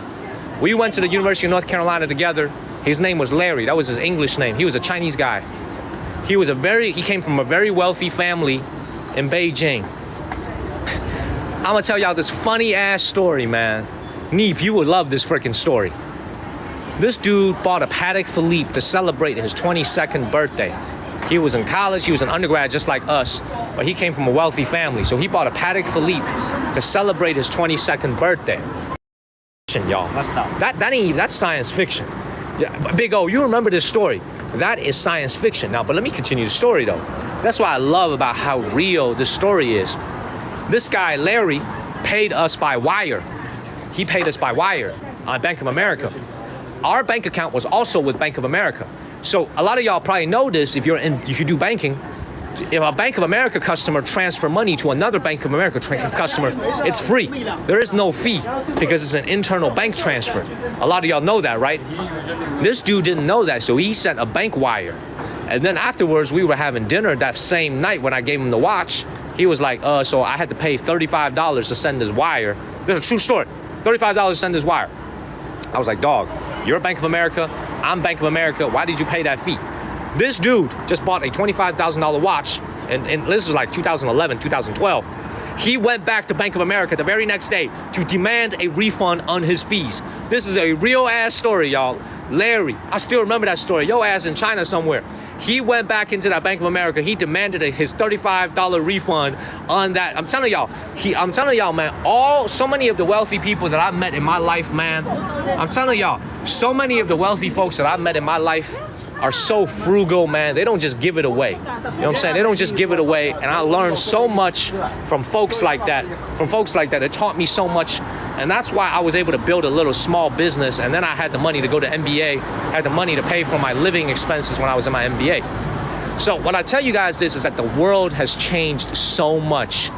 We went to the University of North Carolina together. His name was Larry. That was his English name. He was a Chinese guy. He came from a very wealthy family in Beijing. I'm gonna tell y'all this funny ass story, man. Neep, you would love this freaking story. This dude bought a Patek Philippe to celebrate his 22nd birthday. He was in college, he was an undergrad just like us, but he came from a wealthy family. So he bought a Patek Philippe to celebrate his 22nd birthday. Y'all, that's science fiction. Yeah, Big O, you remember this story. That is science fiction. Now, but let me continue the story though. That's what I love about how real this story is. This guy, Larry, paid us by wire. He paid us by wire on Bank of America. Our bank account was also with Bank of America. So a lot of y'all probably know this if you do banking. If a Bank of America customer transfer money to another Bank of America customer, it's free. There is no fee because it's an internal bank transfer. A lot of y'all know that, right? This dude didn't know that, so he sent a bank wire. And then afterwards, we were having dinner that same night when I gave him the watch. He was like, so I had to pay $35 to send this wire. This is a true story. $35 to send this wire. I was like, dog, you're Bank of America, I'm Bank of America, why did you pay that fee? This dude just bought a $25,000 watch, and this was like 2011, 2012. He went back to Bank of America the very next day to demand a refund on his fees. This is a real ass story, y'all. Larry, I still remember that story. Yo ass in China somewhere. He went back into that Bank of America. He demanded his $35 refund on that. I'm telling y'all, man, so many of the wealthy people that I've met in my life, man, I'm telling y'all, so many of the wealthy folks that I've met in my life are so frugal, man. They don't just give it away. You know what I'm saying? They don't just give it away. And I learned so much from folks like that. It taught me so much. And that's why I was able to build a little small business. And then I had the money to go to MBA, had the money to pay for my living expenses when I was in my MBA. So when I tell you guys this is that the world has changed so much.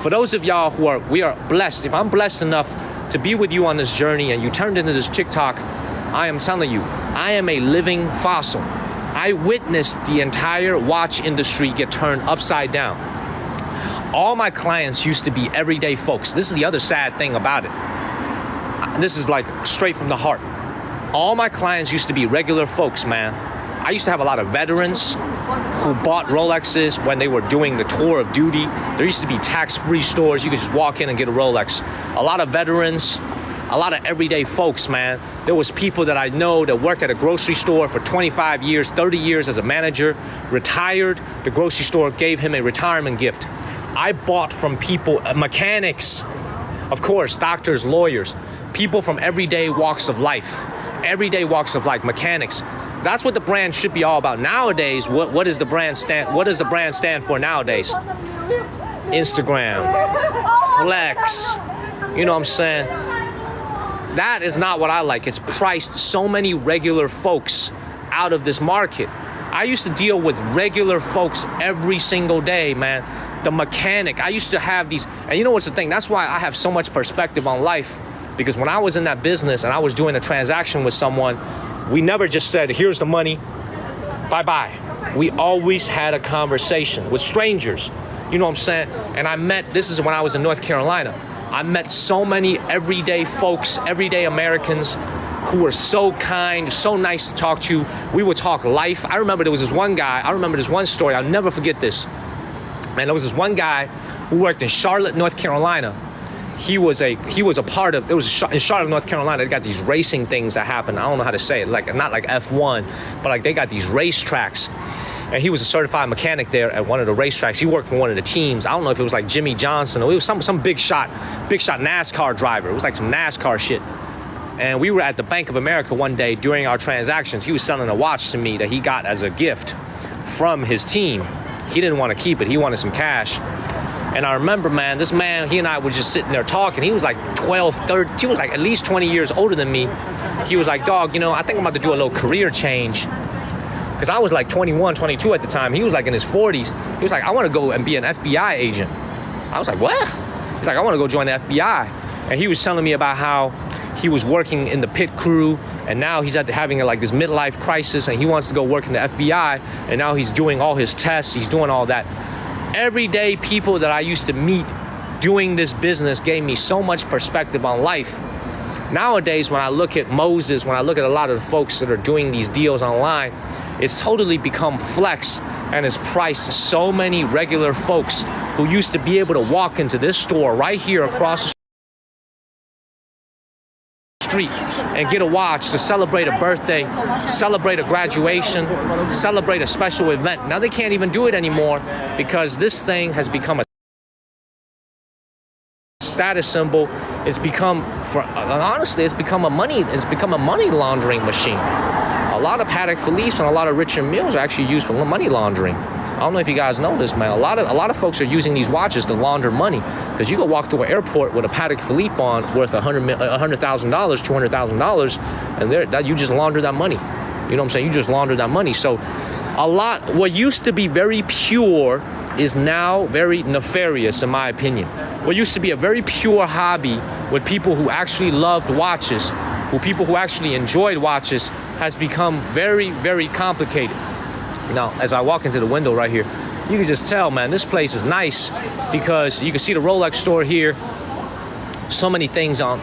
For those of y'all we are blessed. If I'm blessed enough to be with you on this journey and you turned into this TikTok, I am telling you, I am a living fossil. I witnessed the entire watch industry get turned upside down. All my clients used to be everyday folks. This is the other sad thing about it. This is like straight from the heart. All my clients used to be regular folks, man. I used to have a lot of veterans who bought Rolexes when they were doing the tour of duty. There used to be tax-free stores. You could just walk in and get a Rolex. A lot of veterans, a lot of everyday folks, man. There was people that I know that worked at a grocery store for 25 years, 30 years as a manager, retired. The grocery store gave him a retirement gift. I bought from people, mechanics, of course, doctors, lawyers, people from everyday walks of life, mechanics. That's what the brand should be all about. Nowadays, what does the brand stand for nowadays? Instagram, flex, you know what I'm saying? That is not what I like. It's priced so many regular folks out of this market. I used to deal with regular folks every single day, man. The mechanic, I used to have these, and you know what's the thing? That's why I have so much perspective on life, because when I was in that business and I was doing a transaction with someone, we never just said, here's the money, bye-bye. We always had a conversation with strangers, you know what I'm saying? And this is when I was in North Carolina, I met so many everyday folks, everyday Americans who were so kind, so nice to talk to. We would talk life. I remember there was this one guy, I remember this one story, I'll never forget this. Man, there was this one guy who worked in Charlotte, North Carolina. He was a part of, in Charlotte, North Carolina, they got these racing things that happen. I don't know how to say it, like not like F1, but like they got these racetracks. And he was a certified mechanic there at one of the racetracks. He worked for one of the teams. I don't know if it was like Jimmy Johnson or it was some big shot NASCAR driver. It was like some NASCAR shit. And we were at the Bank of America one day during our transactions. He was selling a watch to me that he got as a gift from his team. He didn't want to keep it. He wanted some cash. And I remember, man, this man, he and I were just sitting there talking. He was like 12, 30, he was like at least 20 years older than me. He was like, dog, you know, I think I'm about to do a little career change. Because I was like 21, 22 at the time. He was like in his 40s. He was like, I want to go and be an FBI agent. I was like, what? He's like, I want to go join the FBI. and he was telling me about how he was working in the pit crew, and now he's having like this midlife crisis, and he wants to go work in the FBI, and now he's doing all his tests, he's doing all that. Everyday people that I used to meet doing this business gave me so much perspective on life. Nowadays, when I look at Moses, when I look at a lot of the folks that are doing these deals online, it's totally become flex and it's priced so many regular folks who used to be able to walk into this store right here across the street and get a watch to celebrate a birthday, celebrate a graduation, celebrate a special event. Now they can't even do it anymore because this thing has become a status symbol. It's become, honestly, it's become a money laundering machine. A lot of Patek Philippe's and a lot of Richard Milles are actually used for money laundering. I don't know if you guys know this, man. A lot of folks are using these watches to launder money, because you can walk through an airport with a Patek Philippe on worth $100,000, $200,000, and you just launder that money. You know what I'm saying? You just launder that money. So what used to be very pure is now very nefarious, in my opinion. What used to be a very pure hobby with people who actually loved watches, people who actually enjoyed watches, has become very, very complicated. Now, as I walk into the window right here, you can just tell, man, this place is nice, because you can see the Rolex store here. So many things on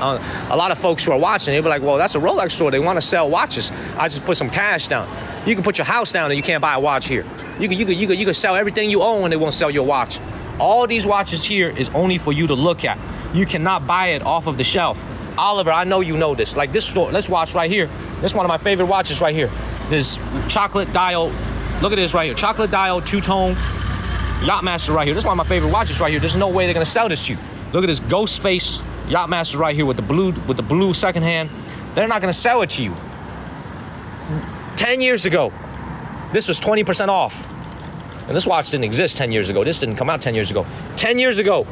a lot of folks who are watching, they'll be like, well, that's a Rolex store, they want to sell watches. I just put some cash down. You can put your house down and you can't buy a watch here. You can sell everything you own and they won't sell your watch. All these watches here is only for you to look at. You cannot buy it off of the shelf. Oliver, I know you know this. Like this store, let's watch right here. This is one of my favorite watches right here. This chocolate dial. Look at this right here. Chocolate dial, two-tone Yachtmaster right here. This is one of my favorite watches right here. There's no way they're gonna sell this to you. Look at this ghost face Yachtmaster right here with the blue second hand. They're not gonna sell it to you. 10 years ago, this was 20% off. And this watch didn't exist 10 years ago. This didn't come out 10 years ago. 10 years ago,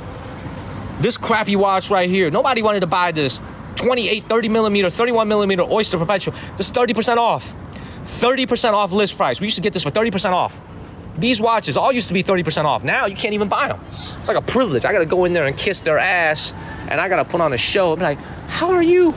this crappy watch right here, nobody wanted to buy this 28, 30 millimeter, 31 millimeter Oyster Perpetual. This is 30% off. 30% off list price. We used to get this for 30% off. These watches all used to be 30% off. Now you can't even buy them. It's like a privilege. I gotta go in there and kiss their ass, and I gotta put on a show. I'm like, how are you?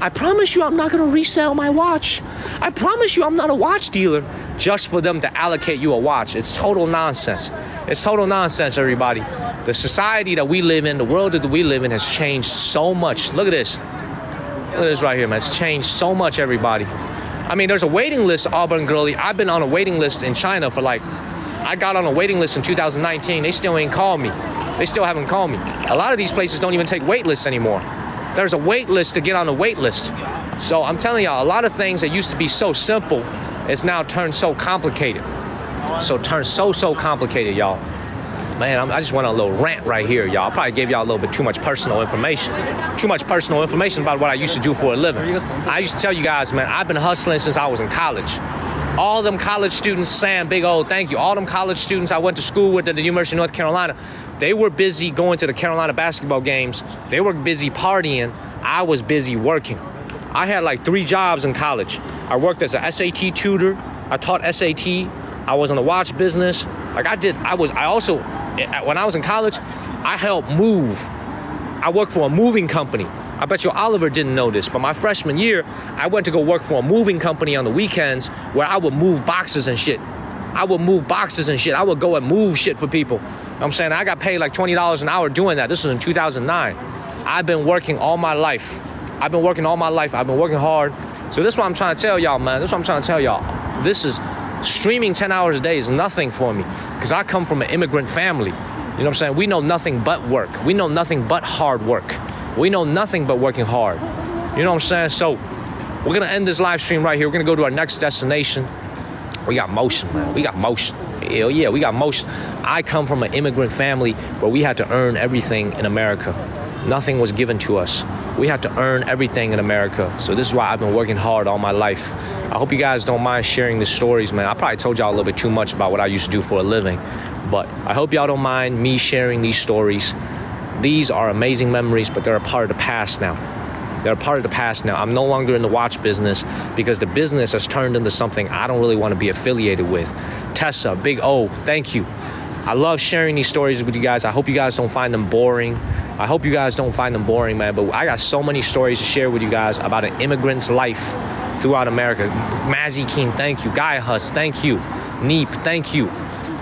I promise you I'm not gonna resell my watch. I promise you I'm not a watch dealer. Just for them to allocate you a watch. It's total nonsense. It's total nonsense, everybody. The society that we live in, the world that we live in has changed so much. Look at this. Look at this right here, man. It's changed so much, everybody. I mean, there's a waiting list, Auburn Girlie. I've been on a waiting list in China for I got on a waiting list in 2019. They still ain't called me. They still haven't called me. A lot of these places don't even take wait lists anymore. There's a wait list to get on the wait list. So I'm telling y'all, a lot of things that used to be so simple, it's now turned so complicated. So complicated, y'all. Man, I just went on a little rant right here, y'all. I probably gave y'all a little bit too much personal information. Too much personal information about what I used to do for a living. I used to tell you guys, man, I've been hustling since I was in college. All them college students, Sam, big old thank you. All them college students I went to school with at the University of North Carolina, they were busy going to the Carolina basketball games. They were busy partying. I was busy working. I had like 3 jobs in college. I worked as a SAT tutor. I taught SAT. I was in the watch business. When I was in college, I helped move. I worked for a moving company. I bet you Oliver didn't know this, but my freshman year, I went to go work for a moving company on the weekends where I would move boxes and shit. I would go and move shit for people. I'm saying I got paid like $20 an hour doing that. This was in 2009. I've been working all my life. I've been working hard. So this is what I'm trying to tell y'all, man. This is streaming 10 hours a day is nothing for me, because I come from an immigrant family. You know what I'm saying? We know nothing but work. We know nothing but hard work. We know nothing but working hard. You know what I'm saying? So we're going to end this live stream right here. We're going to go to our next destination. We got motion, man. We got motion. Hell yeah, we got motion. I come from an immigrant family where we had to earn everything in America. Nothing was given to us. We had to earn everything in America. So this is why I've been working hard all my life. I hope you guys don't mind sharing the stories, man. I probably told y'all a little bit too much about what I used to do for a living, but I hope y'all don't mind me sharing these stories. These are amazing memories, but they're a part of the past now. I'm no longer in the watch business because the business has turned into something I don't really want to be affiliated with. Tessa, big O, thank you. I love sharing these stories with you guys. I hope you guys don't find them boring. I hope you guys don't find them boring, man, but I got so many stories to share with you guys about an immigrant's life throughout America. Mazzy King, thank you. Guy Huss, thank you. Neep, thank you.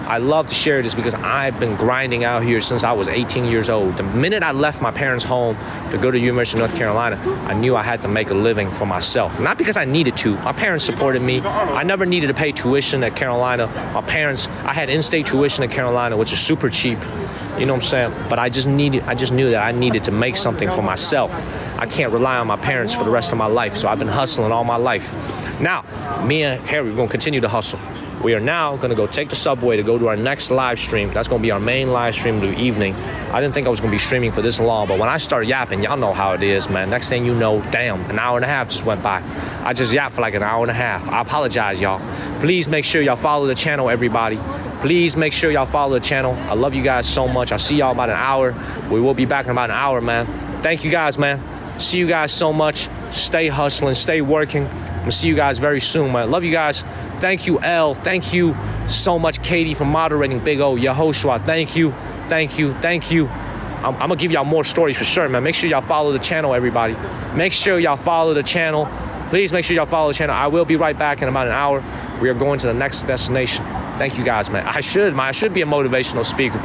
I love to share this because I've been grinding out here since I was 18 years old. The minute I left my parents' home to go to the University of North Carolina, I knew I had to make a living for myself. Not because I needed to. My parents supported me. I never needed to pay tuition at Carolina. I had in-state tuition at Carolina, which is super cheap. You know what I'm saying? But I just knew that I needed to make something for myself. I can't rely on my parents for the rest of my life. So I've been hustling all my life. Now, me and Harry, we're going to continue to hustle. We are now going to go take the subway to go to our next live stream. That's going to be our main live stream of the evening. I didn't think I was going to be streaming for this long, but when I start yapping, y'all know how it is, man. Next thing you know, damn, an hour and a half just went by. I just yapped for like an hour and a half. I apologize, y'all. Please make sure y'all follow the channel, everybody. Please make sure y'all follow the channel. I love you guys so much. I'll see y'all about an hour. We will be back in about an hour, man. Thank you guys, man. See you guys so much. Stay hustling, stay working. I'm gonna see you guys very soon, man. Love you guys. Thank you, L. Thank you so much, Katie, for moderating. Big O, Yehoshua. Thank you, thank you, thank you. I'm gonna give y'all more stories for sure, man. Make sure y'all follow the channel, everybody. Make sure y'all follow the channel. Please make sure y'all follow the channel. I will be right back in about an hour. We are going to the next destination. Thank you guys, man. I should be a motivational speaker,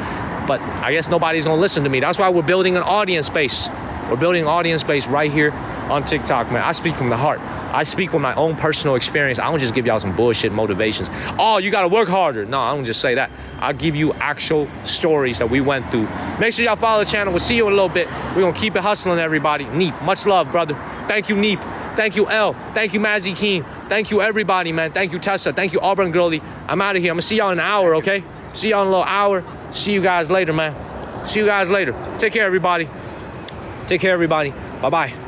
but I guess nobody's gonna listen to me. That's why we're building an audience base. We're building an audience base right here on TikTok, man. I speak from the heart. I speak with my own personal experience. I don't just give y'all some bullshit motivations. Oh, you gotta work harder. No, I don't just say that. I'll give you actual stories that we went through. Make sure y'all follow the channel. We'll see you in a little bit. We're gonna keep it hustling, everybody. Neep, much love, brother. Thank you, Neep. Thank you, L. Thank you, Mazzy Keen. Thank you, everybody, man. Thank you, Tessa. Thank you, Auburn Girlie. I'm out of here. I'm gonna see y'all in an hour, okay? See y'all in a little hour. See you guys later, man. See you guys later. Take care, everybody. Take care, everybody. Bye-bye.